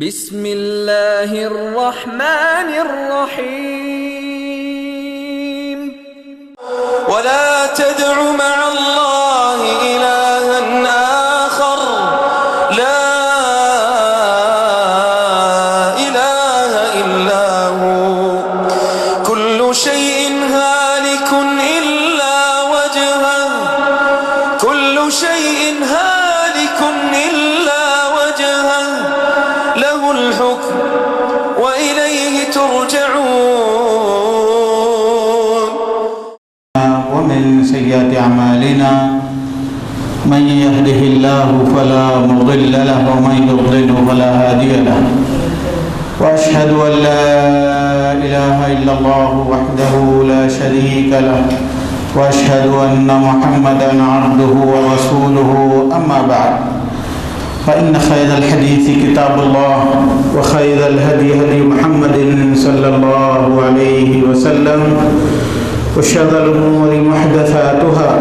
بسم اللہ الرحمن الرحیم ولا تدع مع الله إلها آخر لا إله إلا هو كل شيء هالك إلا وجهه كل شيء هالك إلا وجهه له الحكم وإليه ترجعون. ومن سيئات أعمالنا من يهده الله فلا مضل له ومن يضلل فلا هادي له وأشهد أن لا إله إلا الله وحده لا شريك له وأشهد أن محمدا عبده ورسوله. أما بعد فإن خير الحديث كتاب الله وخير الهدي هدي محمد صلى الله عليه وسلم وشر الأمور محدثاتها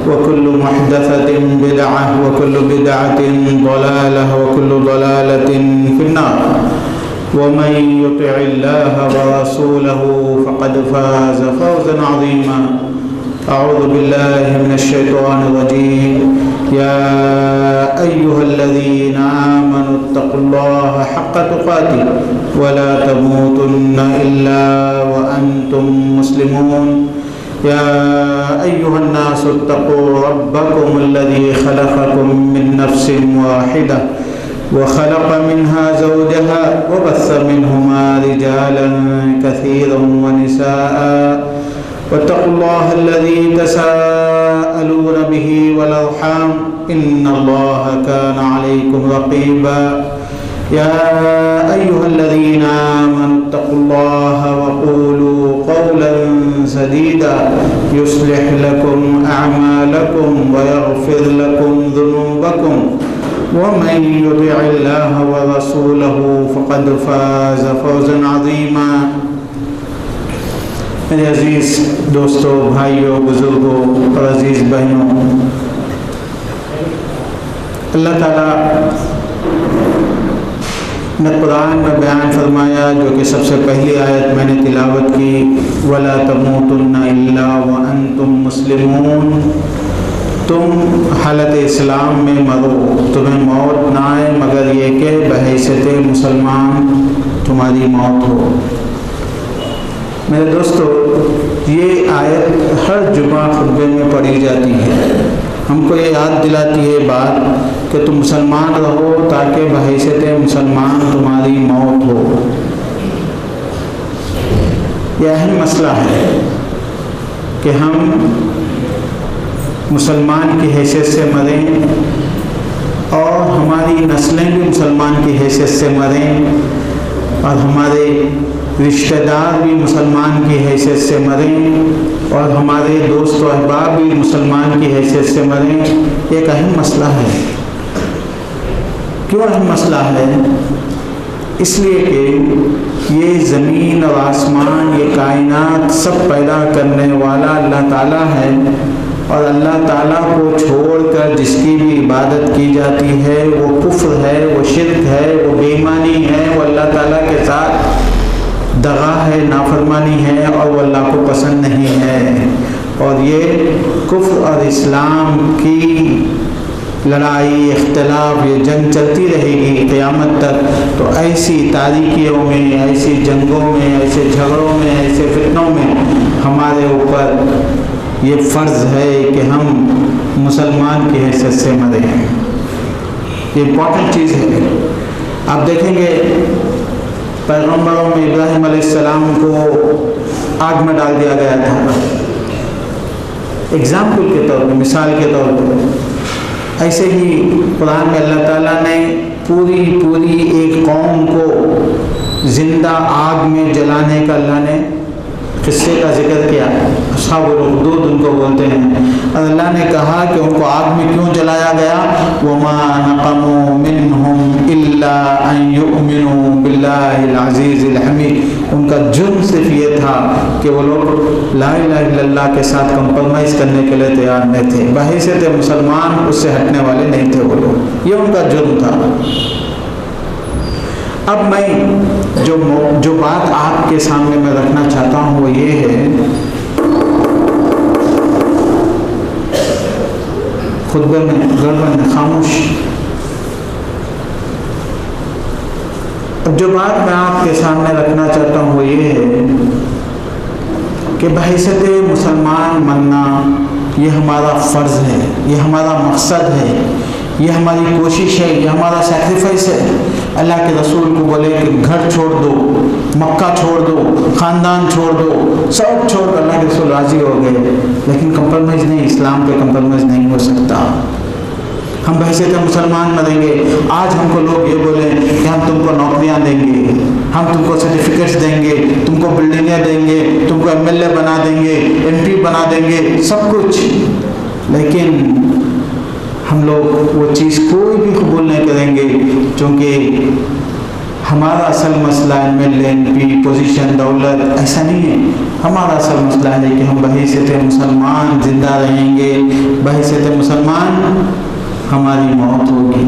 وكل محدثة بدعة وكل بدعة ضلالة وكل ضلالة في النار. ومن يطع الله ورسوله فقد فاز فوزا عظيما. أعوذ بالله من الشيطان الرجيم. يا أيها الذين آمنوا اتقوا الله حق تقاته ولا تموتن إلا وأنتم مسلمون. يا أيها الناس اتقوا ربكم الذي خلقكم من نفس واحدة وخلق منها زوجها وبث منهما رجالا كثيرا ونساء واتقوا الله الذي تساءلون به والأرحام إن الله كان عليكم رقيبا. يا أيها الذين آمنوا اتقوا الله وقولوا قولا سديدا يصلح لكم أعمالكم ويغفر لكم ذنوبكم ومن يطع الله ورسوله فقد فاز فوزا عظيما. میرے عزیز دوستوں، بھائیوں، بزرگوں اور عزیز بہنوں، اللہ تعالیٰ نے قرآن میں بیان فرمایا، جو کہ سب سے پہلی آیت میں نے تلاوت کی، وَلَا تَمُوتُنَّ إِلَّا وَأَنْتُمْ مُسْلِمُونَ. تم حالت اسلام میں مرو، تمہیں موت نہ آئے مگر یہ کہ بحیثیت مسلمان تمہاری موت ہو. میرے دوستو، یہ آیت ہر جمعہ خطبے میں پڑھی جاتی ہے. ہم کو یہ یاد دلاتی ہے بات کہ تم مسلمان رہو تاکہ بحیثیت مسلمان تمہاری موت ہو. یہ اہم مسئلہ ہے کہ ہم مسلمان کی حیثیت سے مریں اور ہماری نسلیں بھی مسلمان کی حیثیت سے مریں اور ہمارے رشتہ دار بھی مسلمان کی حیثیت سے مریں اور ہمارے دوست و احباب بھی مسلمان کی حیثیت سے مریں. ایک اہم مسئلہ ہے. کیوں اہم مسئلہ ہے؟ اس لیے کہ یہ زمین اور آسمان، یہ کائنات سب پیدا کرنے والا اللہ تعالیٰ ہے، اور اللہ تعالیٰ کو چھوڑ کر جس کی بھی عبادت کی جاتی ہے وہ کفر ہے، وہ شرک ہے، وہ بے ایمانی ہے، وہ اللہ تعالیٰ کے ساتھ دغا ہے، نافرمانی ہے، اور وہ اللہ کو پسند نہیں ہے. اور یہ کفر اور اسلام کی لڑائی، اختلاف، یہ جنگ چلتی رہے گی قیامت تک. تو ایسی تاریکیوں میں، ایسی جنگوں میں، ایسے جھگڑوں میں، ایسے فتنوں میں ہمارے اوپر یہ فرض ہے کہ ہم مسلمان کی حیثیت سے مریں. یہ امپورٹنٹ چیز ہے. آپ دیکھیں گے پیغمبروں میں ابراہیم علیہ السلام کو آگ میں ڈال دیا گیا تھا، اگزامپل کے طور پر، مثال کے طور پر. ایسے ہی قرآن میں اللہ تعالیٰ نے پوری ایک قوم کو زندہ آگ میں جلانے کا اللہ نے قصے کا ذکر کیا. اصحاب الاخدود ان کو بولتے ہیں. اور اللہ نے کہا کہ ان کو آگ میں کیوں جلایا گیا؟ وَمَا نَقَمُوا مِنْهُمْ إِلَّا أَن يُؤْمِنُوا بِاللَّهِ الْعَزِيزِ الْحَمِيدِ. ان کا جرم صرف یہ تھا کہ وہ لوگ لا الہ الا اللہ کے ساتھ کمپرومائز کرنے کے لیے تیار نہیں تھے. بحیثیت مسلمان اس سے ہٹنے والے نہیں تھے وہ لوگ. یہ ان کا جرم تھا. اب میں جو بات آپ کے سامنے میں رکھنا چاہتا ہوں وہ یہ ہے، خطبے میں گڑبڑ میں خاموش۔ اب جو بات میں آپ کے سامنے رکھنا چاہتا ہوں وہ یہ ہے کہ بحیثیت مسلمان بننا یہ ہمارا فرض ہے، یہ ہمارا مقصد ہے، یہ ہماری کوشش ہے، یہ ہمارا سیکریفائس ہے۔ اللہ کے رسول کو بولے کہ گھر چھوڑ دو، مکہ چھوڑ دو، خاندان چھوڑ دو، سب چھوڑ کر اللہ کے رسول راضی ہو گئے، لیکن کمپرومائز نہیں، اسلام پہ کمپرومائز نہیں ہو سکتا۔ ہم بحیثیت مسلمان مریں گے۔ آج ہم کو لوگ یہ بولیں کہ ہم تم کو نوکریاں دیں گے، ہم تم کو سرٹیفکیٹس دیں گے، تم کو بلڈنگیں دیں گے، تم کو MLA بنا دیں گے، MP بنا دیں گے، سب کچھ، لیکن ہم لوگ وہ چیز کوئی بھی قبول نہیں کریں گے، چونکہ ہمارا اصل مسئلہ MLA MP پوزیشن دولت ایسا نہیں ہے۔ ہمارا اصل مسئلہ ہے کہ ہم بحیثیت مسلمان زندہ رہیں گے، بحیثیت مسلمان ہماری موت ہوگی۔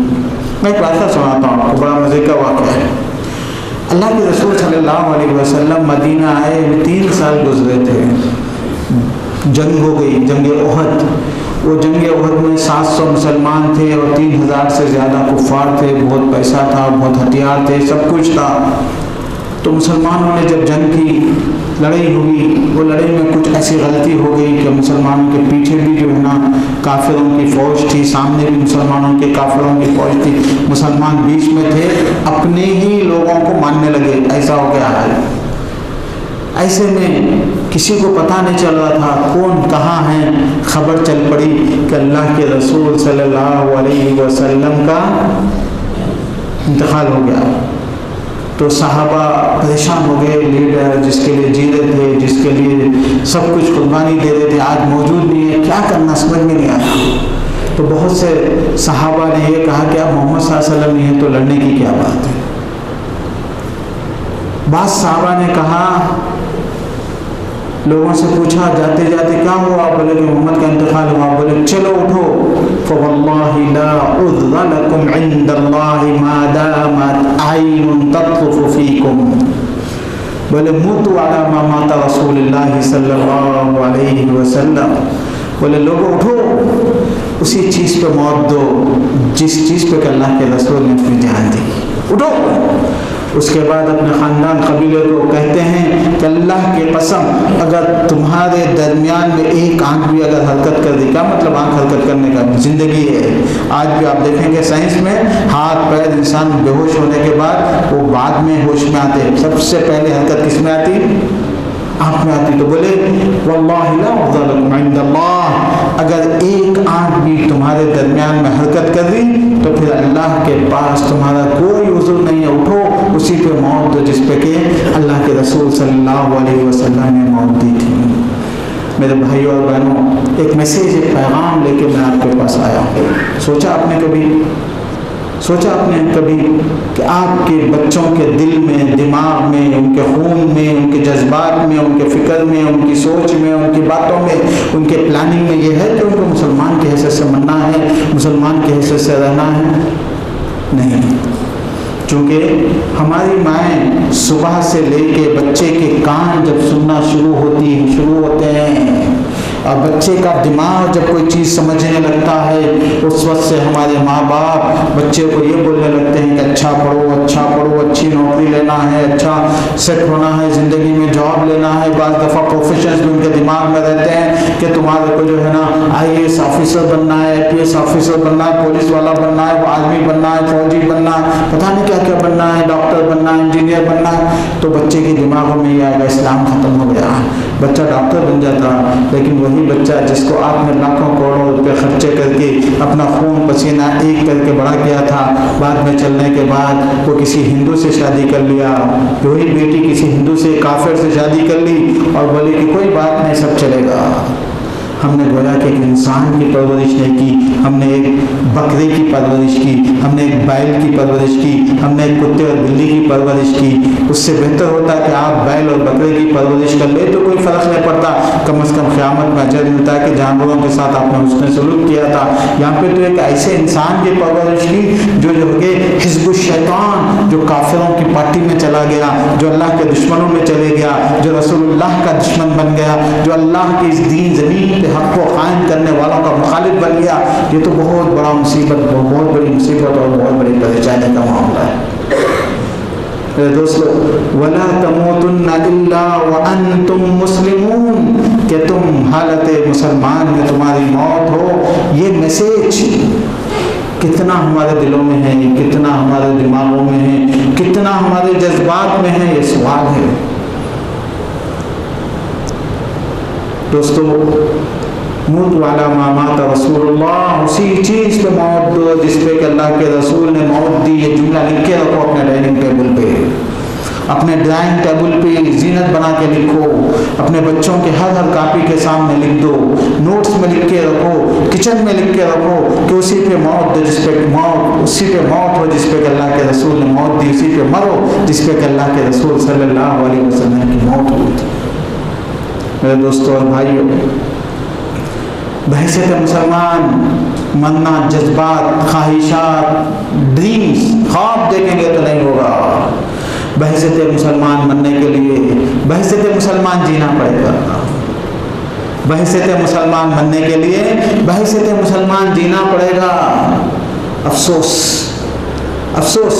میں ایک واقعہ سناتا ہوں آپ کو، بڑا مزے کا واقعہ ہے۔ اللہ کے رسول صلی اللہ علیہ وسلم مدینہ آئے، 3 سال گزرے تھے، جنگ ہو گئی، جنگ احد۔ وہ جنگ احد میں 700 مسلمان تھے اور 3000 سے زیادہ کفار تھے، بہت پیسہ تھا، بہت ہتھیار تھے، سب کچھ تھا۔ تو مسلمانوں نے جب جنگ کی، لڑائی ہوئی، وہ لڑائی میں کچھ ایسی غلطی ہو گئی کہ مسلمانوں کے پیچھے بھی جو ہے نا کافروں کی فوج تھی، سامنے بھی مسلمانوں کے کافروں کی فوج تھی، مسلمان بیچ میں تھے، اپنے ہی لوگوں کو ماننے لگے، ایسا ہو گیا حال۔ ایسے میں کسی کو پتہ نہیں چل رہا تھا کون کہاں ہے، خبر چل پڑی کہ اللہ کے رسول صلی اللہ علیہ وسلم کا انتقال ہو گیا۔ تو صحابہ پریشان ہو گئے، لیڈر جس کے لیے جی رہے تھے، جس کے لیے سب کچھ قربانی دے رہے تھے، آج موجود نہیں ہے، کیا کرنا سمجھ میں نہیں آیا۔ تو بہت سے صحابہ نے یہ کہا کہ اب محمد صلی اللہ علیہ وسلم نہیں ہے تو لڑنے کی کیا بات ہے۔ بعض صحابہ نے کہا، لوگوں سے پوچھا جاتے جاتے کیا ہوا، بولے کہ محمد کا انتقال ہوا، بولے چلو اٹھو، فواللہ لا عذر لکم عند اللہ ما دامت عین تطرف فیکم، بولے موتوا علی ما مات رسول اللہ صلی اللہ علیہ وسلم، بولے لوگوں اٹھو، اسی چیز پہ موت دو جس چیز پہ کہ اللہ کے رسول نے اپنی جان دی، اٹھو۔ اس کے بعد اپنے خاندان قبیلے کو کہتے ہیں کہ اللہ کی قسم اگر تمہارے درمیان میں ایک آنکھ بھی اگر حرکت کر دی، کیا مطلب آنکھ حرکت کرنے کا، زندگی ہے۔ آج بھی آپ دیکھیں گے سائنس میں ہاتھ پیر انسان بے ہوش ہونے کے بعد وہ بعد میں ہوش میں آتے ہیں، سب سے پہلے حرکت کس میں آتی، آنکھ میں آتی۔ تو بولے واللہ لا عذر لکم عند اللہ، اگر ایک آنکھ بھی تمہارے درمیان میں حرکت کر دی تو پھر اللہ کے پاس تمہارا کوئی عذر نہیں ہے، اٹھو اسی پہ موت دو جس پہ کہ اللہ کے رسول صلی اللہ علیہ وسلم نے موت دی تھی۔ میرے بھائیوں اور بہنوں، ایک میسیج، ایک پیغام لے کے میں آپ کے پاس آیا ہوں۔ سوچا آپ نے کبھی کہ آپ کے بچوں کے دل میں، دماغ میں، ان کے خون میں، ان کے جذبات میں، ان کے فکر میں، ان کی سوچ میں، ان کی باتوں میں، ان کے پلاننگ میں یہ ہے کہ ان کو مسلمان کی حیثیت سے مننا ہے، مسلمان کی حیثیت سے رہنا ہے؟ نہیں، چونکہ ہماری مائیں صبح سے لے کے بچے کے کان جب سننا شروع ہوتے ہیں اور بچے کا دماغ جب کوئی چیز سمجھنے لگتا ہے، اس وقت سے ہمارے ماں باپ بچے کو یہ بولنے لگتے ہیں کہ اچھا پڑھو، اچھی نوکری لینا ہے، اچھا سیٹ ہونا ہے، زندگی میں جاب لینا ہے۔ بعض دفعہ پروفیشنز بھی ان کے دماغ میں رہتے ہیں کہ تمہارے کو جو ہے نا IAS آفیسر بننا ہے، APS آفیسر بننا ہے، پولیس والا بننا ہے، آرمی بننا ہے، فوجی بننا ہے، پتہ نہیں کیا کیا بننا ہے، ڈاکٹر بننا ہے، انجینئر بننا ہے۔ تو بچے کے دماغوں میں یہ آئے گا اسلام ختم ہو گیا، بچہ ڈاکٹر بن جاتا، لیکن وہی بچہ جس کو آپ نے لاکھوں کروڑوں روپے خرچے کر کے اپنا خون پسینہ ایک کر کے بڑا کیا تھا، بعد میں چلنے کے بعد وہ کسی ہندو سے شادی کر لیا، وہی بیٹی کسی ہندو سے کافر سے شادی کر لی اور بولی کہ کوئی بات نہیں، سب چلے گا۔ ہم نے گویا کہ ایک انسان کی پرورش نہیں کی، ہم نے ایک بکرے کی پرورش کی، ہم نے ایک بیل کی پرورش کی، ہم نے ایک کتے اور بلی کی پرورش کی۔ اس سے بہتر ہوتا ہے کہ آپ بیل اور بکرے کی پرورش کر لیں تو کوئی فرق نہیں پڑتا، کم از کم قیامت میں اجر ملتا ہے کہ جانوروں کے ساتھ آپ نے حسن سلوک کیا تھا۔ یہاں پہ تو ایک ایسے انسان کی پرورش کی جو کہ حزب الشیطان، جو کافروں کی پارٹی میں چلا گیا، جو اللہ کے دشمنوں میں چلے گیا، جو رسول اللہ کا دشمن بن گیا، جو اللہ کی اس دین زمین پہ حق کو قائم کرنے والوں کا مخالف بن گیا۔ یہ تو بہت بڑا مصیبت، بہت بڑی مصیبت اور بہت بڑی پریشانی کا معاملہ ہے۔ میرے دوستو، وَلَا تَمُوتُنَّ إِلَّا وَأَنْتُمْ مُسْلِمُونَ، کہ تم حالت مسلمان میں تمہاری موت ہو۔ یہ میسیج کتنا ہمارے دلوں میں ہے، کتنا ہمارے دماغوں میں ہے، کتنا ہمارے جذبات میں ہے، یہ سوال ہے۔ دوستو، موت والا ما مات رسول اللہ، اسی چیز پہ موت دو جس پہ کہ اللہ کے رسول نے موت دی۔ یہ جملہ لکھ کے رکھو اپنے ڈائننگ ٹیبل پہ، اپنے ڈرائنگ ٹیبل پہ زینت بنا کے لکھو، اپنے بچوں کے ہر کاپی کے سامنے لکھ دو، نوٹس میں لکھ کے رکھو، کچن میں لکھ کے رکھو کہ اسی پہ موت دو جس پہ اسی پہ موت ہو جس پہ کہ اللہ کے رسول نے موت دی، اسی پہ مرو جس پہ کہ اللہ کے رسول صلی اللہ علیہ وسلم کی موت ہوئی تھی۔ میرے دوستوں اور بھائیوں، بحیثیت مسلمان مرنا جذبات، خواہشات، ڈریمز، خواب دیکھیں گے تو نہیں ہوگا۔ بحیثیت مسلمان مرنے کے لیے بحیثیت مسلمان جینا پڑے گا۔ بحیثیت مسلمان مرنے کے لیے بحیثیت مسلمان جینا پڑے گا۔ افسوس، افسوس،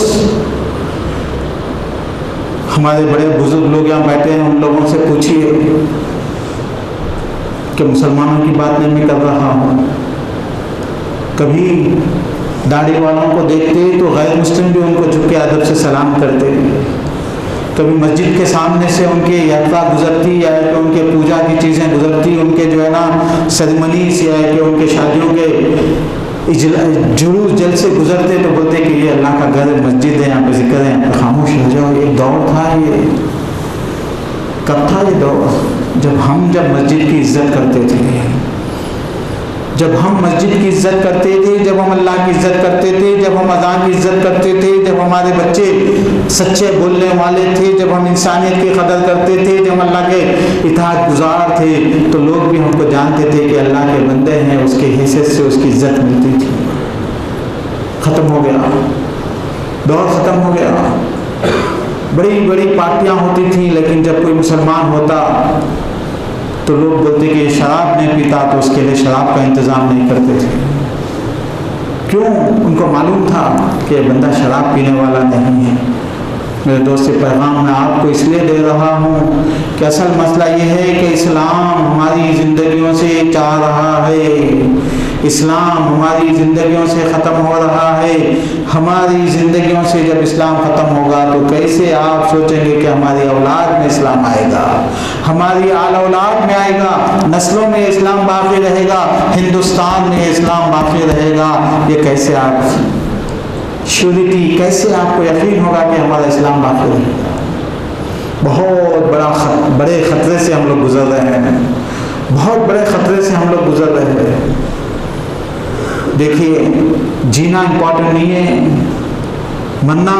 ہمارے بڑے بزرگ لوگ یہاں بیٹھے ہیں، ان لوگوں سے پوچھیے کہ مسلمانوں کی بات نہیں میں کر رہا ہوں، کبھی داڑھی والوں کو دیکھتے تو غیر مسلم بھی ان کو جھک کے ادب سے سلام کرتے، کبھی مسجد کے سامنے سے ان کی یاترا گزرتی یا کہ ان کے پوجا کی چیزیں گزرتی، ان کے جو ہے نا سیریمنیز یا کہ ان کے شادیوں کے جلوس جلسے گزرتے تو بولتے کہ یہ اللہ کا گھر مسجد ہے، یہاں پہ ذکر ہے، یہاں پہ خاموش ہو جاؤ۔ ایک دور تھا، یہ کب تھا یہ دور؟ جب مسجد کی عزت کرتے تھے، جب ہم مسجد کی عزت کرتے تھے، جب ہم اللہ کی عزت کرتے تھے، جب ہم اذان کی عزت کرتے تھے، جب ہمارے بچے سچے بولنے والے تھے، جب ہم انسانیت کی قدر کرتے تھے، جب ہم اللہ کے اطاعت گزار تھے، تو لوگ بھی ہم کو جانتے تھے کہ اللہ کے بندے ہیں، اس کی حیثیت سے اس کی عزت ملتی تھی۔ ختم ہو گیا، دور ختم ہو گیا۔ بڑی بڑی پارٹیاں ہوتی تھیں، لیکن جب کوئی مسلمان ہوتا تو لوگ بولتے کہ یہ شراب نہیں پیتا تو اس کے لیے شراب کا انتظام نہیں کرتے تھے۔ کیوں؟ ان کو معلوم تھا کہ یہ بندہ شراب پینے والا نہیں ہے۔ میرے دوست، پیغام میں آپ کو اس لیے دے رہا ہوں کہ اصل مسئلہ یہ ہے کہ اسلام ہماری زندگیوں سے چاہ رہا ہے، اسلام ہماری زندگیوں سے ختم ہو رہا ہے۔ ہماری زندگیوں سے جب اسلام ختم ہوگا تو کیسے آپ سوچیں گے کہ ہماری اولاد میں اسلام آئے گا، ہماری آل اولاد میں آئے گا، نسلوں میں اسلام باقی رہے گا، ہندوستان میں اسلام باقی رہے گا؟ یہ کیسے آپ شیورٹی، کیسے آپ کو یقین ہوگا کہ ہمارا اسلام باقی رہے گا؟ بہت بڑے خطرے سے ہم لوگ گزر رہے ہیں، بہت بڑے خطرے سے ہم لوگ گزر رہے ہیں۔ دیکھیے، جینا امپورٹنٹ نہیں ہے، مرنا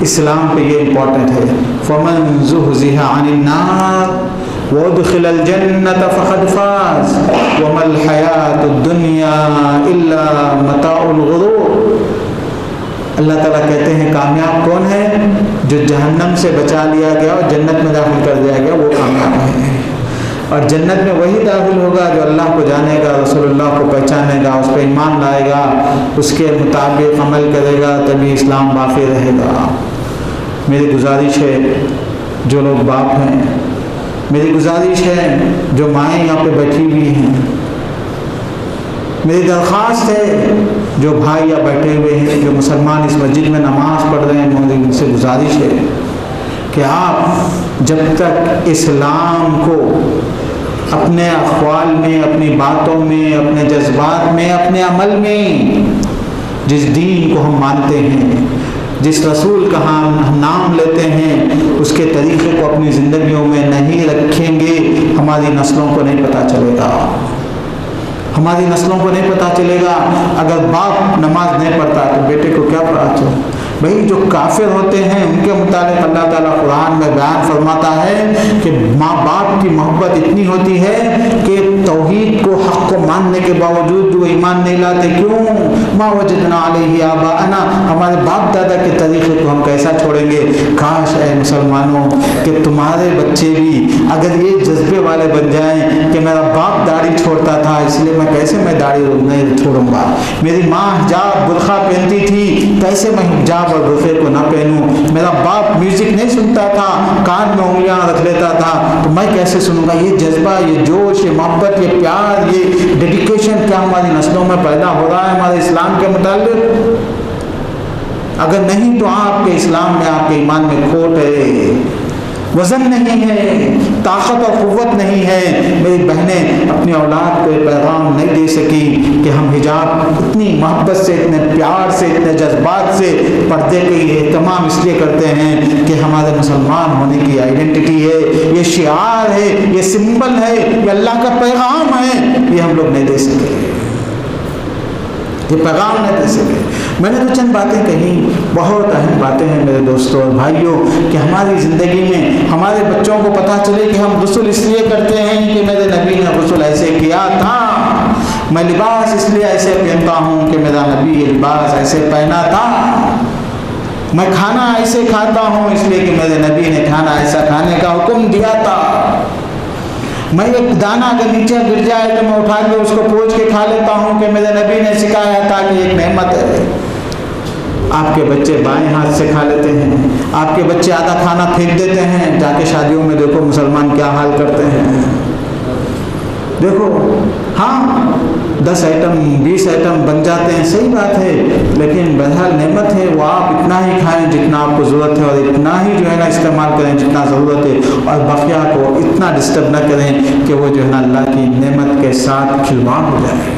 اسلام پہ یہ امپورٹنٹ ہے۔ فَمَنْ زُحْزِحَ عَنِ النَّارِ وَأُدْخِلَ الْجَنَّةَ فَقَدْ فَازَ وَمَا الْحَيَاةُ الدُّنْيَا إِلَّا مَتَاعُ الْغُرُورِ۔ اللہ تعالیٰ کہتے ہیں کامیاب کون ہے؟ جو جہنم سے بچا لیا گیا اور جنت میں داخل کر دیا گیا، وہ کامیاب ہے۔ اور جنت میں وہی داخل ہوگا جو اللہ کو جانے گا، رسول اللہ کو پہچانے گا، اس پہ ایمان لائے گا، اس کے مطابق عمل کرے گا، تبھی اسلام باقی رہے گا۔ میری گزارش ہے جو لوگ باپ ہیں، میری گزارش ہے جو مائیں یہاں پہ بیٹھی ہوئی ہیں، میری درخواست ہے جو بھائی یہاں بیٹھے ہوئے ہیں، جو مسلمان اس مسجد میں نماز پڑھ رہے ہیں، میری ان سے گزارش ہے کہ آپ جب تک اسلام کو اپنے اقوال میں، اپنی باتوں میں، اپنے جذبات میں، اپنے عمل میں، جس دین کو ہم مانتے ہیں، جس رسول کا ہم نام لیتے ہیں، اس کے طریقے کو اپنی زندگیوں میں نہیں رکھیں گے، ہماری نسلوں کو نہیں پتہ چلے گا۔ ہماری نسلوں کو نہیں پتہ چلے گا اگر باپ نماز نہیں پڑھتا تو بیٹے کو کیا پڑھا چلے. بھائی جو کافر ہوتے ہیں ان کے متعلق اللہ تعالیٰ قرآن میں بیان فرماتا ہے کہ ماں باپ کی محبت اتنی ہوتی ہے کہ توحید کو حق کو ماننے کے باوجود وہ ایمان نہیں لاتے. کیوں؟ ما وجدنا علیہ آباءنا، ہمارے باپ دادا کے طریقے کو ہم کیسا چھوڑیں گے. کاش اے مسلمانوں کہ تمہارے بچے بھی اگر یہ جذبے والے بن جائیں کہ میرا باپ داڑھی چھوڑتا تھا اس لیے میں کیسے میں داڑھی نہیں چھوڑوں گا، میری ماں حجاب برقع پہنتی تھی کیسے میں حجاب اور برقعے کو نہ پہنوں، میرا باپ میوزک نہیں سنتا تھا کان میں انگلیاں رکھ لیتا تھا تو میں کیسے سنوں گا. یہ جذبہ، یہ جوش، یہ محبت، یہ پیار، یہ ڈیڈیکیشن کیا ہماری نسلوں میں پیدا ہو رہا ہے ہمارے اسلام کے متعلق؟ اگر نہیں تو آپ کے اسلام میں آپ کے ایمان میں کھوٹ ہے، وزن نہیں ہے، طاقت اور قوت نہیں ہے. میری بہنیں اپنی اولاد کو پیغام نہیں دے سکی کہ ہم حجاب اتنی محبت سے، اتنے پیار سے، اتنے جذبات سے پردے کے اہتمام اس لیے کرتے ہیں کہ ہمارے مسلمان ہونے کی آئیڈینٹی ہے، یہ شعار ہے، یہ سمبل ہے، یہ اللہ کا پیغام ہے. یہ ہم لوگ نہیں دے سکے، یہ پیغام نہیں دے سکے. میں نے تو چند باتیں کہیں، بہت اہم باتیں ہیں میرے دوستوں اور بھائیوں کہ ہماری زندگی میں ہمارے بچوں کو پتہ چلے کہ ہم غسل اس لیے کرتے ہیں کہ میرے نبی نے غسل ایسے کیا تھا، میں لباس اس لیے ایسے پہنتا ہوں کہ میرا نبی یہ لباس ایسے پہنا تھا، میں کھانا ایسے کھاتا ہوں اس لیے کہ میرے نبی نے کھانا ایسا کھانے کا حکم دیا تھا، میں ایک دانہ اگر نیچے گر جائے تو میں اٹھا کے اس کو پوچھ کے کھا لیتا ہوں کہ میرے نبی نے سکھایا تھا کہ ایک نعمت ہے. آپ کے بچے بائیں ہاتھ سے کھا لیتے ہیں، آپ کے بچے آدھا کھانا پھینک دیتے ہیں. جا کے شادیوں میں دیکھو مسلمان کیا حال کرتے ہیں. دیکھو ہاں 10 آئٹم 20 آئٹم بن جاتے ہیں، صحیح بات ہے، لیکن بہرحال نعمت ہے وہ آپ اتنا ہی کھائیں جتنا آپ کو ضرورت ہے اور اتنا ہی جو ہے نا استعمال کریں جتنا ضرورت ہے، اور بقیہ کو اتنا ڈسٹرب نہ کریں کہ وہ جو ہے نا اللہ کی نعمت کے ساتھ کھلواڑ ہو جائے.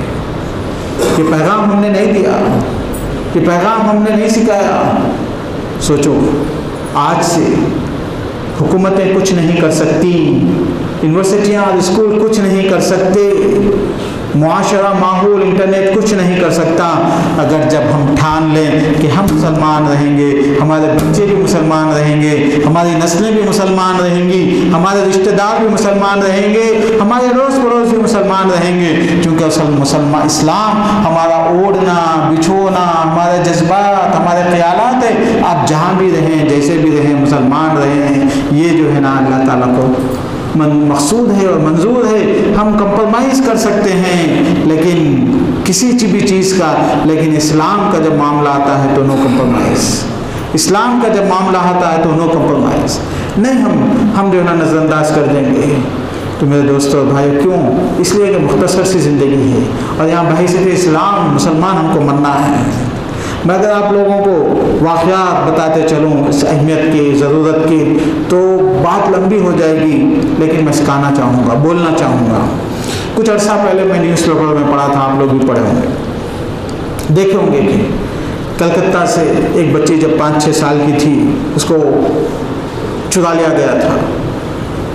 یہ پیغام ہم نے نہیں دیا، یہ پیغام ہم نے نہیں سکھایا. سوچو آج سے حکومتیں کچھ نہیں کر سکتی، یونیورسٹیاں اور اسکول کچھ نہیں کر سکتے، معاشرہ ماحول انٹرنیٹ کچھ نہیں کر سکتا اگر جب ہم ٹھان لیں کہ ہم مسلمان رہیں گے، ہمارے بچے بھی مسلمان رہیں گے، ہماری نسلیں بھی مسلمان رہیں گی، ہمارے رشتہ دار بھی مسلمان رہیں گے، ہمارے اڑوس پڑوس بھی مسلمان رہیں گے. کیونکہ مسلمان اسلام ہمارا اوڑھنا بچھونا، ہمارے جذبات، ہمارے خیالات ہے. آپ جہاں بھی رہیں، جیسے بھی رہیں، مسلمان رہیں. یہ جو ہے نا اللہ تعالیٰ کو مقصود ہے اور منظور ہے. ہم کمپرومائز کر سکتے ہیں لیکن کسی بھی چیز کا، لیکن اسلام کا جب معاملہ آتا ہے تو نو کمپرومائز. اسلام کا جب معاملہ آتا ہے تو نو کمپرومائز. نہیں ہم جو ہے نا نظر انداز کر دیں گے. تو میرے دوستوں اور بھائیو کیوں؟ اس لیے کہ مختصر سی زندگی ہے اور یہاں بحیثیت اسلام مسلمان ہم کو مننا ہے. میں اگر آپ لوگوں کو واقعات بتاتے چلوں اس اہمیت کی، ضرورت کی، تو بات لمبی ہو جائے گی، لیکن میں سکھانا چاہوں گا، بولنا چاہوں گا. کچھ عرصہ پہلے میں نیوز پیپر میں پڑھا تھا، آپ لوگ بھی پڑھے ہوں گے، دیکھے ہوں گے کہ کلکتہ سے ایک بچی جب 5-6 سال کی تھی اس کو چرا لیا گیا تھا،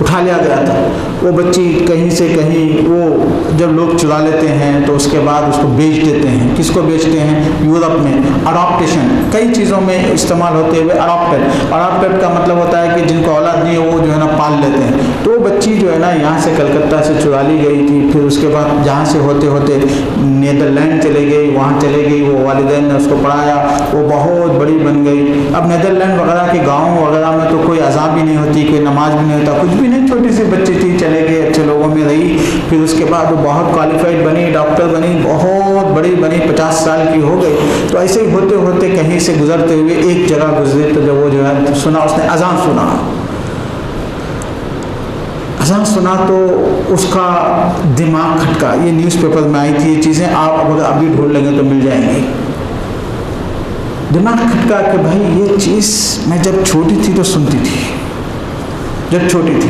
اٹھا لیا گیا تھا. وہ بچی کہیں سے کہیں، وہ جب لوگ چرا لیتے ہیں تو اس کے بعد اس کو بیچ دیتے ہیں. کس کو بیچتے ہیں؟ یورپ میں اڈاپٹیشن کئی چیزوں میں استعمال ہوتے ہوئے اڈاپٹیڈ کا مطلب ہوتا ہے کہ جن کو اولاد نہیں ہے وہ جو ہے نا پال لیتے ہیں. تو وہ بچی جو ہے نا یہاں سے کلکتہ سے چرا لی گئی تھی. پھر اس کے بعد جہاں سے ہوتے ہوتے نیدرلینڈ چلے گئی، وہاں چلے گئی. وہ والدین نے اس کو پڑھایا، وہ بہت بڑی بن گئی. اب نیدرلینڈ وغیرہ کے گاؤں وغیرہ میں تو کوئی اذان بھی نہیں ہوتی، کوئی نماز بھی نہیں ہوتا، کچھ بھی نہیں. چھوٹی سی بچی تھی، چلے گئے، اچھے لوگوں میں رہی. پھر اس کے بعد وہ بہت کوالیفائڈ بنی، ڈاکٹر بنی، بہت بڑی بنی، 50 سال کی ہو گئی. تو ایسے ہی ہوتے ہوتے کہیں سے گزرتے ہوئے ایک جگہ گزرے تو جب وہ جو ہے سنا، اس نے اذان سنا تو اس کا دماغ کھٹکا. یہ نیوز پیپر میں آئی تھی یہ چیزیں، آپ اگر ابھی ڈھونڈ لیں گے تو مل جائیں گی. دماغ کھٹکا کہ بھائی یہ چیز میں جب چھوٹی تھی تو سنتی تھی، جب چھوٹی تھی.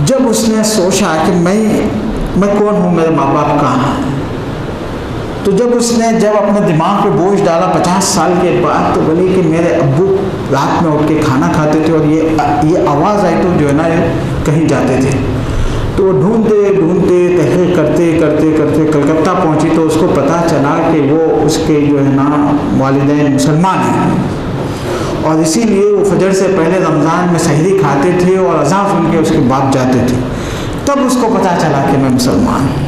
جب اس نے سوچا کہ میں کون ہوں، میرے ماں باپ کہاں ہیں، تو جب اس نے اپنے دماغ پہ بوجھ ڈالا 50 سال کے بعد، تو بولی کہ میرے ابو رات میں اٹھ کے کھانا کھاتے تھے اور یہ آواز آئی تو جو ہے نا کہیں جاتے تھے. تو وہ ڈھونڈتے ڈھونڈتے تحقیق کرتے کرتے کرتے کلکتہ پہنچی تو اس کو پتہ چلا کہ وہ اس کے جو ہے نا والدین مسلمان ہیں، اور اسی لیے وہ فجر سے پہلے رمضان میں سحری کھاتے تھے اور اذان سن کے اس کے باپ جاتے تھے۔ تب اس کو پتہ چلا کہ میں مسلمان ہوں۔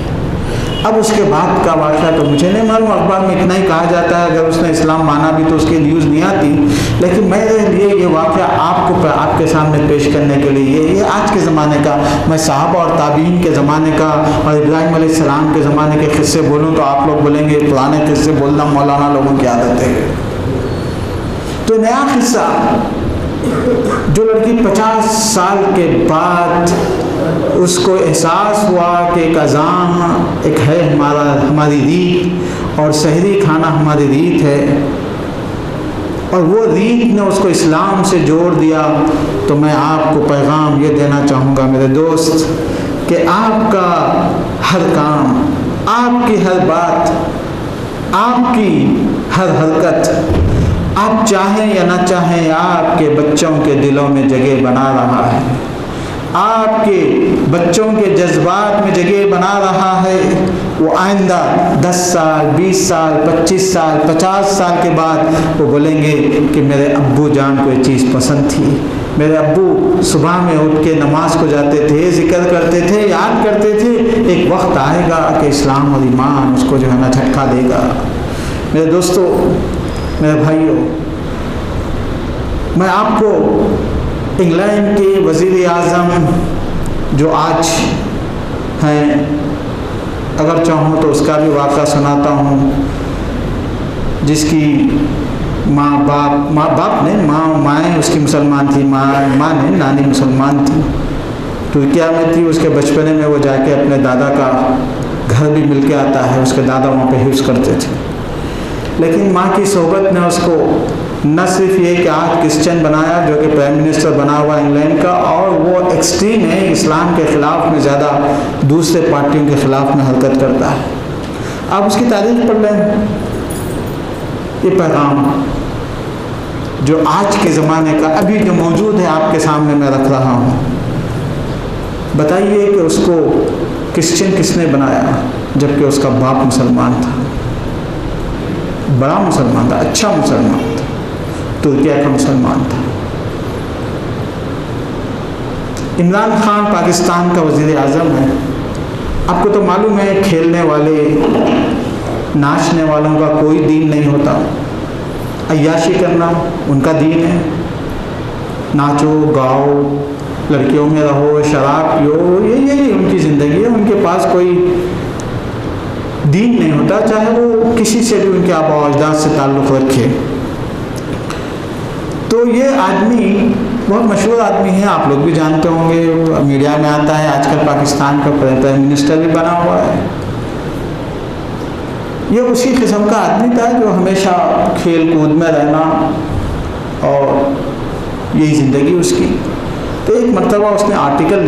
اب اس کے بعد کا واقعہ تو مجھے نہیں معلوم، اخبار میں اتنا ہی کہا جاتا ہے اگر اس نے اسلام مانا بھی تو اس کی نیوز نہیں آتی، لیکن میرے لیے یہ واقعہ آپ کے سامنے پیش کرنے کے لیے یہ آج کے زمانے کا، میں صحابہ اور تابعین کے زمانے کا اور ابراہیم علیہ السلام کے زمانے کے قصے بولوں تو آپ لوگ بولیں گے پرانے قصے بولنا مولانا لوگوں کی عادت ہے۔ تو نیا قصہ، جو لڑکی 50 سال کے بعد اس کو احساس ہوا کہ ایک اذان ایک ہے ہماری ریت اور سحری کھانا ہماری ریت ہے، اور وہ ریت نے اس کو اسلام سے جوڑ دیا، تو میں آپ کو پیغام یہ دینا چاہوں گا میرے دوست کہ آپ کا ہر کام، آپ کی ہر بات، آپ کی ہر حرکت، آپ چاہیں یا نہ چاہیں، آپ کے بچوں کے دلوں میں جگہ بنا رہا ہے، آپ کے بچوں کے جذبات میں جگہ بنا رہا ہے۔ وہ آئندہ 10 سال 20 سال 25 سال 50 سال کے بعد وہ بولیں گے کہ میرے ابو جان کو یہ چیز پسند تھی، میرے ابو صبح میں اٹھ کے نماز کو جاتے تھے، ذکر کرتے تھے، یاد کرتے تھے۔ ایک وقت آئے گا کہ اسلام اور ایمان اس کو جو ہے نا جھٹکا دے گا۔ میرے دوستو، میرے بھائیوں، میں آپ کو انگلینڈ کے وزیر اعظم جو آج ہیں، اگر چاہوں تو اس کا بھی واقعہ سناتا ہوں، جس کی مائیں اس کی مسلمان تھی، ماں نے نانی مسلمان تھی، ترکیہ میں تھی۔ اس کے بچپنے میں وہ جا کے اپنے دادا کا گھر بھی مل کے آتا ہے، اس کے دادا وہاں پہ حفظ کرتے تھے، لیکن ماں کی صحبت نے اس کو نہ صرف یہ کہ آج کرسچن بنایا، جو کہ پرائم منسٹر بنا ہوا انگلینڈ کا، اور وہ ایکسٹریم ہے، اسلام کے خلاف میں زیادہ دوسرے پارٹیوں کے خلاف میں حرکت کرتا ہے۔ آپ اس کی تاریخ پڑھ لیں۔ یہ پیغام جو آج کے زمانے کا ابھی جو موجود ہے آپ کے سامنے میں رکھ رہا ہوں، بتائیے کہ اس کو کرسچن کس نے بنایا، جبکہ اس کا باپ مسلمان تھا، بڑا مسلمان تھا، اچھا مسلمان تھا، ترکیہ کا مسلمان تھا۔ عمران خان پاکستان کا وزیر اعظم ہے۔ آپ کو تو معلوم ہے کھیلنے والے، ناچنے والوں کا کوئی دین نہیں ہوتا، عیاشی کرنا ان کا دین ہے، ناچو گاؤ، لڑکیوں میں رہو، شراب پیو، یہ ان کی زندگی ہے، ان کے پاس کوئی دین نہیں ہوتا، چاہے وہ کسی سے بھی ان کے آباء و اجداد سے تعلق رکھے۔ تو یہ آدمی بہت مشہور آدمی ہے، آپ لوگ بھی جانتے ہوں گے، میڈیا میں آتا ہے، آج کل پاکستان کا پرائم منسٹر بھی بنا ہوا ہے۔ یہ اسی قسم کا آدمی تھا جو ہمیشہ کھیل کود میں رہنا اور یہی زندگی اس کی۔ تو ایک مرتبہ اس نے آرٹیکل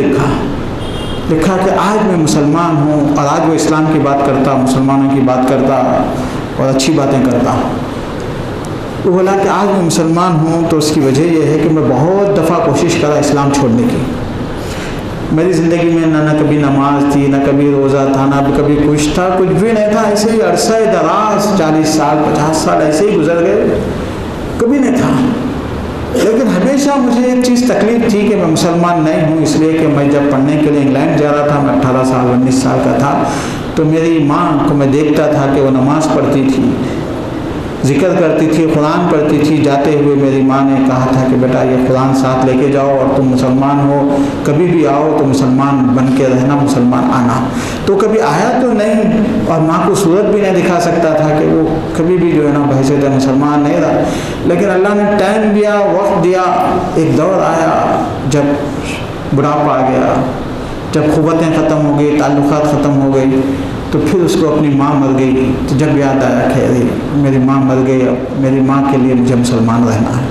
لکھا کہ آج میں مسلمان ہوں، اور آج وہ اسلام کی بات کرتا، مسلمانوں کی بات کرتا اور اچھی باتیں کرتا۔ وہ بولا کہ آج میں مسلمان ہوں تو اس کی وجہ یہ ہے کہ میں بہت دفعہ کوشش کرا اسلام چھوڑنے کی، میری زندگی میں نہ کبھی نماز تھی، نہ کبھی روزہ تھا، نہ کبھی کچھ تھا، کچھ بھی نہیں تھا، ایسے ہی عرصہ دراز 40 سال 50 سال ایسے ہی گزر گئے، کبھی نہیں تھا۔ لیکن ہمیشہ مجھے ایک چیز تکلیف تھی کہ میں مسلمان نہیں ہوں، اس لیے کہ میں جب پڑھنے کے لیے انگلینڈ جا رہا تھا، میں 18 سال 19 سال کا تھا، تو میری ماں کو میں دیکھتا تھا کہ وہ نماز پڑھتی تھی، ذکر کرتی تھی، قرآن پڑھتی تھی۔ جاتے ہوئے میری ماں نے کہا تھا کہ بیٹا یہ قرآن ساتھ لے کے جاؤ، اور تم مسلمان ہو، کبھی بھی آؤ تو مسلمان بن کے رہنا، مسلمان آنا۔ تو کبھی آیا تو نہیں، اور ماں کو صورت بھی نہیں دکھا سکتا تھا کہ وہ کبھی بھی جو ہے نا بحیثیت مسلمان نہیں رہا۔ لیکن اللہ نے ٹائم دیا، وقت دیا، ایک دور آیا جب بڑھاپا آ گیا، جب قوتیں ختم ہو گئی، تعلقات ختم ہو گئی، تو پھر اس کو اپنی ماں مر گئی، تو جب یاد آیا کہ ارے میری ماں مر گئی، اب میری ماں کے لیے مجھے مسلمان رہنا ہے۔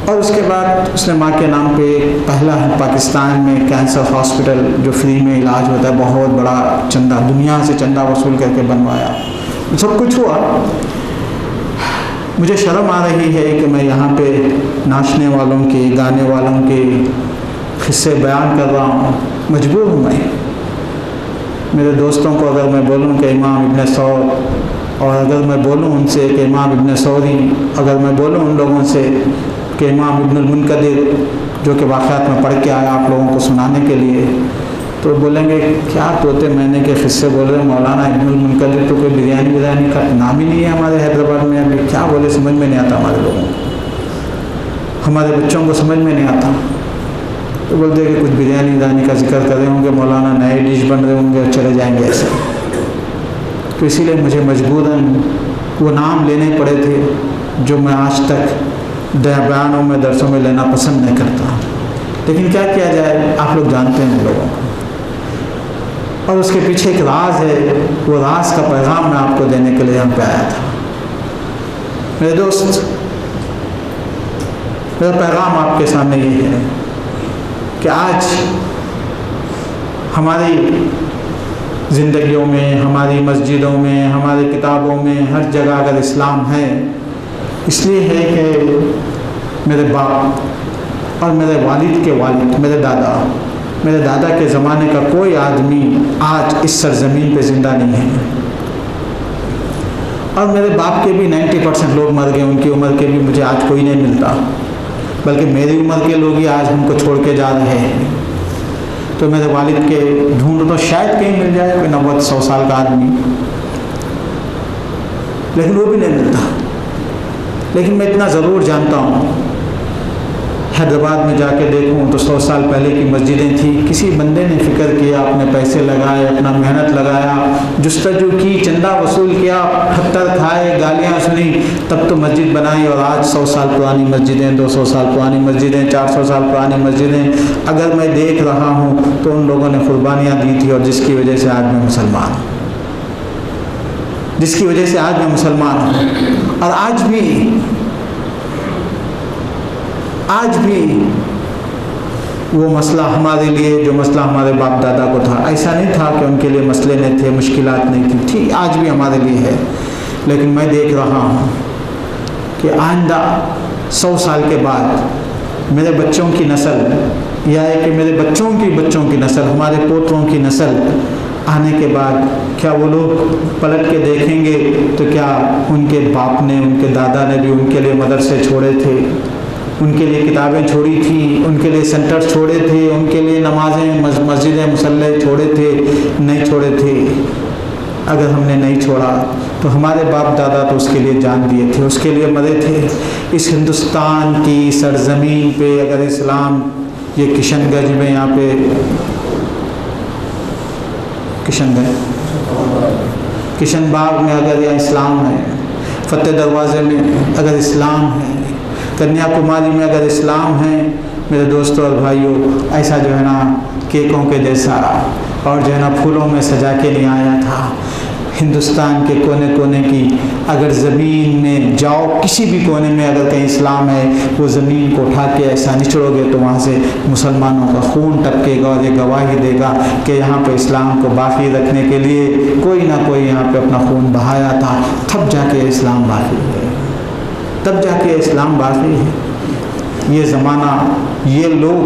اور اس کے بعد اس نے ماں کے نام پہ پہلا پاکستان میں کینسر ہاسپٹل جو فری میں علاج ہوتا ہے، بہت بڑا چندہ، دنیا سے چندہ وصول کر کے بنوایا، سب کچھ ہوا۔ مجھے شرم آ رہی ہے کہ میں یہاں پہ ناچنے والوں کے، گانے والوں کے قصے بیان کر رہا ہوں، مجبور ہوں میں۔ میرے دوستوں کو اگر میں بولوں کہ امام ابن ثور، اور اگر میں بولوں ان سے کہ امام ابن ثوری، اگر میں بولوں ان لوگوں سے کہ امام ابن المنکدر، جو کہ واقعات میں پڑھ کے آیا آپ لوگوں کو سنانے کے لیے، تو بولیں گے کیا طوطے مینے کے قصے بول رہے ہیں، مولانا ابن المنکدر تو کوئی بریانی کا نام ہی نہیں ہے ہمارے حیدرآباد میں، ابھی کیا بولے سمجھ میں نہیں آتا ہمارے لوگوں کو، ہمارے بچوں کو سمجھ میں نہیں آتا۔ تو بولتے ہیں کہ کچھ بریانی کا ذکر کر رہے ہوں گے، مولانا نئے ڈش بن رہے ہوں گے اور چلے جائیں گے ایسے۔ تو اسی لیے مجھے مجبوراً وہ نام لینے پڑے تھے جو میں آج تک بیانوں میں درسوں میں لینا پسند نہیں کرتا، لیکن کیا کیا جائے، آپ لوگ جانتے ہیں ان لوگوں کو، اور اس کے پیچھے ایک راز ہے، وہ راز کا پیغام میں آپ کو دینے کے لیے یہاں پہ آیا تھا۔ میرے دوست، میرا پیغام آپ کے سامنے یہ ہے کہ آج ہماری زندگیوں میں، ہماری مسجدوں میں، ہماری کتابوں میں، ہر جگہ اگر اسلام ہے، اس لیے ہے کہ میرے باپ اور میرے والد کے والد، میرے دادا کے زمانے کا کوئی آدمی آج اس سرزمین پہ زندہ نہیں ہے، اور میرے باپ کے بھی 90% لوگ مر گئے، ان کی عمر کے بھی مجھے آج کوئی نہیں ملتا، بلکہ میری عمر کے لوگ ہی آج ہم کو چھوڑ کے جا رہے ہیں۔ تو میرے والد کے ڈھونڈ تو شاید کہیں مل جائے کوئی 90-100 سال کا آدمی، لیکن وہ بھی نہیں ملتا۔ لیکن میں اتنا ضرور جانتا ہوں، حیدرآباد میں جا کے دیکھوں تو 100 سال پہلے کی مسجدیں تھیں، کسی بندے نے فکر کیا، اپنے پیسے لگائے، اپنا محنت لگایا، جستجو کی، چندہ وصول کیا، پتھر کھائے، گالیاں سنی، تب تو مسجد بنائی، اور آج 100 سال پرانی مسجدیں، 200 سال پرانی مسجدیں، 400 سال پرانی مسجدیں اگر میں دیکھ رہا ہوں تو ان لوگوں نے قربانیاں دی تھی، اور جس کی وجہ سے آج میں مسلمان ہوں، اور آج بھی وہ مسئلہ ہمارے لیے، جو مسئلہ ہمارے باپ دادا کو تھا، ایسا نہیں تھا کہ ان کے لیے مسئلے نہیں تھے، مشکلات نہیں تھی، آج بھی ہمارے لیے ہے۔ لیکن میں دیکھ رہا ہوں کہ آئندہ 100 سال کے بعد میرے بچوں کی نسل، یا ہے کہ میرے بچوں کی بچوں کی نسل، ہمارے پوتروں کی نسل آنے کے بعد کیا وہ لوگ پلٹ کے دیکھیں گے تو کیا ان کے باپ نے، ان کے دادا نے بھی ان کے لیے مدرسے چھوڑے تھے، ان کے لیے کتابیں چھوڑی تھیں، ان کے لیے سینٹر چھوڑے تھے، ان کے لیے نمازیں، مسجدیں، مصلے چھوڑے تھے؟ نہیں چھوڑے تھے۔ اگر ہم نے نہیں چھوڑا تو ہمارے باپ دادا تو اس کے لیے جان دیے تھے، اس کے لیے مرے تھے۔ اس ہندوستان کی سرزمین پہ اگر اسلام، یہ کشن گنج میں، یہاں پہ کشن باغ میں اگر یہ اسلام ہے، فتح دروازے میں اگر اسلام ہے، کنیا کماری میں اگر اسلام ہے، میرے دوستوں اور بھائیوں، ایسا جو ہے نا کیکوں کے جیسا اور جو ہے نا پھولوں میں سجا کے نہیں آیا تھا۔ ہندوستان کے کونے کونے کی اگر زمین میں جاؤ، کسی بھی کونے میں اگر کہیں اسلام ہے، وہ زمین کو اٹھا کے ایسا نچوڑو گے تو وہاں سے مسلمانوں کا خون ٹپکے گا، اور یہ گواہی دے گا کہ یہاں پہ اسلام کو باقی رکھنے کے لیے کوئی نہ کوئی یہاں پہ اپنا خون بہایا تھا، تب جا کے اسلام باقی ہے، تب جا کے اسلام باقی ہے۔ یہ زمانہ، یہ لوگ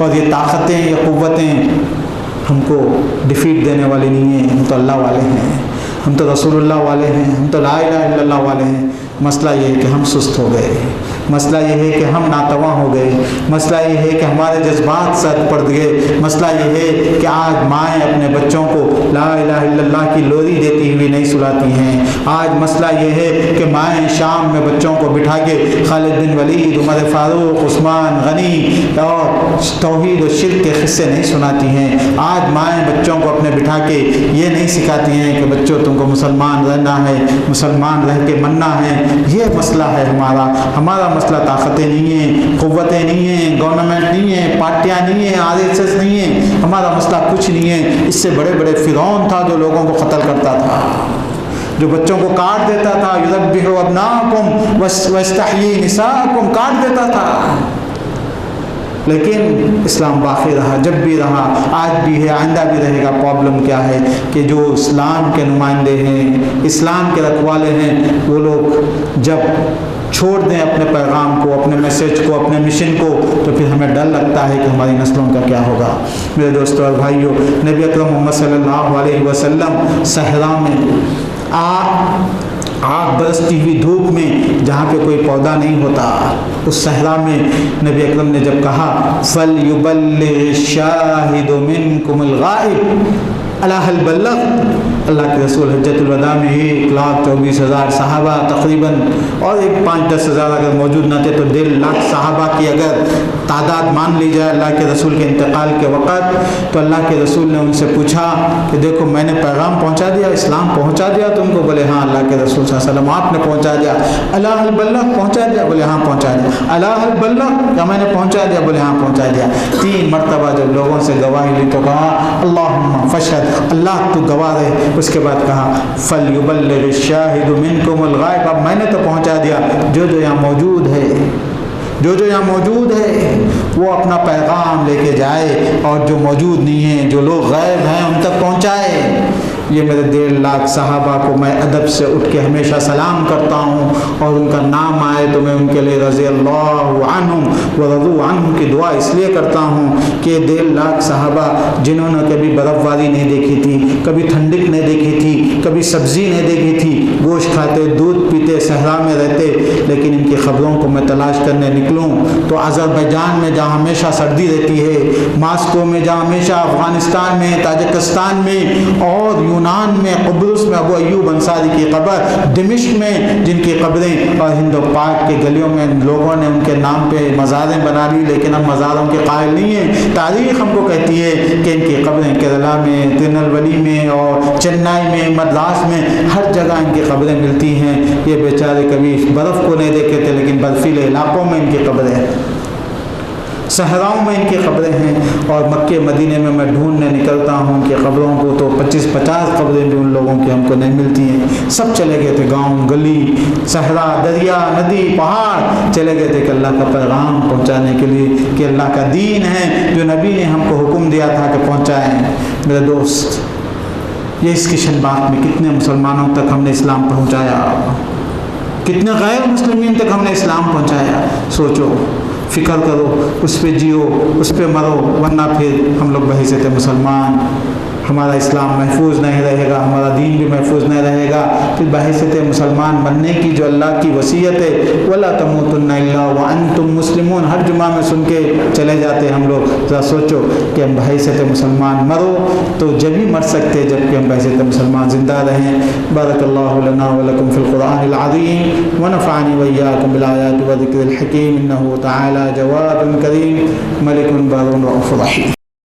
اور یہ طاقتیں، یہ قوتیں ہم کو ڈیفیٹ دینے والے نہیں ہیں، ہم تو اللہ والے ہیں، ہم تو رسول اللہ والے ہیں، ہم تو لا الہ الا اللہ والے ہیں۔ مسئلہ یہ ہے کہ ہم سست ہو گئے، مسئلہ یہ ہے کہ ہم ناتواں ہو گئے، مسئلہ یہ ہے کہ ہمارے جذبات سر پڑ گئے، مسئلہ یہ ہے کہ آج مائیں اپنے بچوں کو لا الہ الا اللہ کی لوری دیتی ہوئی نہیں سلاتی ہیں۔ آج مسئلہ یہ ہے کہ مائیں شام میں بچوں کو بٹھا کے خالد بن ولید، عمر فاروق، عثمان غنی اور توحید و شرک کے قصے نہیں سناتی ہیں۔ آج مائیں بچوں کو اپنے بٹھا کے یہ نہیں سکھاتی ہیں کہ بچوں تم کو مسلمان رہنا ہے، مسلمان رہ کے مننا ہے۔ یہ مسئلہ ہے ہمارا مسئلہ طاقتیں نہیں ہیں، قوتیں نہیں ہیں، گورنمنٹ نہیں ہے، پارٹیاں نہیں ہیں، RSS نہیں ہے، ہمارا مسئلہ کچھ نہیں ہے۔ اس سے بڑے بڑے فرعون تھا جو لوگوں کو قتل کرتا تھا، جو بچوں کو کاٹ دیتا تھا، یذبح ابناءکم ویستحیی نساءکم، کاٹ دیتا تھا۔ لیکن اسلام باقی رہا، جب بھی رہا، آج بھی ہے، آئندہ بھی رہے گا۔ پرابلم کیا ہے کہ جو اسلام کے نمائندے ہیں، اسلام کے رکھوالے ہیں، وہ لوگ جب چھوڑ دیں اپنے پیغام کو، اپنے میسیج کو، اپنے مشن کو، تو پھر ہمیں ڈر لگتا ہے کہ ہماری نسلوں کا کیا ہوگا۔ میرے دوستو اور بھائیو، نبی اکرم محمد صلی اللہ علیہ وسلم صحرا میں آگ برستی ہوئی دھوپ میں، جہاں پہ کوئی پودا نہیں ہوتا، اس صحرا میں نبی اکرم نے جب کہا فَلْيُبَلِّغِ الشَّاهِدُ مِنْكُمُ الْغَائِبُ أَلَا هَلْ بَلَّغْتُ۔ اللہ کے رسول حجۃ الوداع میں ہی 1,24,000 صحابہ تقریباً، اور 5-10 ہزار اگر موجود نہ تھے تو 1.5 لاکھ صحابہ کی اگر تعداد مان لی جائے اللہ کے رسول کے انتقال کے وقت، تو اللہ کے رسول نے ان سے پوچھا کہ دیکھو میں نے پیغام پہنچا دیا، اسلام پہنچا دیا تم کو؟ بولے ہاں اللہ کے رسول صلی اللہ علیہ وسلم آپ نے پہنچا دیا۔ الا هل بلغ، پہنچا دیا؟ بولے ہاں پہنچا دیا۔ الا هل بلغ، کیا میں نے پہنچا دیا؟ بولے ہاں پہنچا دیا۔ 3 مرتبہ جب لوگوں سے گواہی لی تو کہا اللہم فشہد، اللہ تو گواہ رہے۔ اس کے بعد کہا فَلْيُبَلِّغِ الشَّاهِدُ مِنْكُمُ الْغَائِبَ، اب میں نے تو پہنچا دیا، جو یہاں موجود ہے، جو یہاں موجود ہے وہ اپنا پیغام لے کے جائے، اور جو موجود نہیں ہیں، جو لوگ غائب ہیں، ان تک پہنچائے۔ یہ میرے 1.5 لاکھ صحابہ کو میں ادب سے اٹھ کے ہمیشہ سلام کرتا ہوں، اور ان کا نام آئے تو میں ان کے لیے رضی اللہ عنہم ورضوا عنہ کی دعا اس لیے کرتا ہوں کہ 1.5 لاکھ صحابہ جنہوں نے کبھی برف باری نہیں دیکھی تھی، کبھی ٹھنڈک نہیں دیکھی تھی، کبھی سبزی نہیں دیکھی تھی، گوشت کھاتے، دودھ پیتے، صحرا میں رہتے، لیکن ان کی خبروں کو میں تلاش کرنے نکلوں تو آذربائیجان میں جہاں ہمیشہ سردی رہتی ہے، ماسکو میں جہاں ہمیشہ، افغانستان میں، تاجکستان میں، اور یونان میں، قبرص میں ابو ایوب انصاری کی قبر، دمشق میں جن کی قبریں، اور ہند و پاک کے گلیوں میں لوگوں نے ان کے نام پہ مزاریں بنا لی، لیکن ہم مزاروں کے قائل نہیں ہیں۔ تاریخ ہم کو کہتی ہے کہ ان کی قبریں کیرلا میں، ترنلولی میں، اور چنئی میں، مدراس میں، ہر جگہ ان کی قبریں ملتی ہیں۔ یہ بیچارے کبھی برف کو نہیں دیکھے تھے، لیکن برفیلے علاقوں میں ان کی قبریں ہیں، صحراؤں میں ان کی قبریں ہیں، اور مکے مدینے میں ڈھونڈنے نکلتا ہوں کہ قبروں کو تو 25-50 قبریں بھی ان لوگوں کی ہم کو نہیں ملتی ہیں۔ سب چلے گئے تھے، گاؤں گلی، صحرا، دریا، ندی، پہاڑ، چلے گئے تھے کہ اللہ کا پیغام پہنچانے کے لیے، کہ اللہ کا دین ہے جو نبی نے ہم کو حکم دیا تھا کہ پہنچائیں۔ میرے دوست، یہ اس کشن باغ میں کتنے مسلمانوں تک ہم نے اسلام پہنچایا، کتنے غیر مسلمین تک ہم نے اسلام پہنچایا۔ سوچو، فکر کرو، اس پہ جیو، اس پہ مرو، ورنہ پھر ہم لوگ بحیثیت مسلمان ہمارا اسلام محفوظ نہیں رہے گا، ہمارا دین بھی محفوظ نہیں رہے گا۔ پھر بحیثیت مسلمان بننے کی جو اللہ کی وصیت ہے، وَلَا تَمُوتُنَّ إِلَّا وَأَنْتُمْ مُسْلِمُونَ، ہر جمعہ میں سن کے چلے جاتے ہم لوگ۔ ذرا سوچو کہ ہم بحیثیت مسلمان مرو تو جب ہی مر سکتے جب کہ ہم بحیثیت مسلمان زندہ رہیں۔ بارک اللہ لنا ولکم فی القرآن العظیم، ونفعنی وإیاکم بالآیات والذکر الحکیم، انہ تعالی جواد کریم، ملک بر رؤوف رحیم۔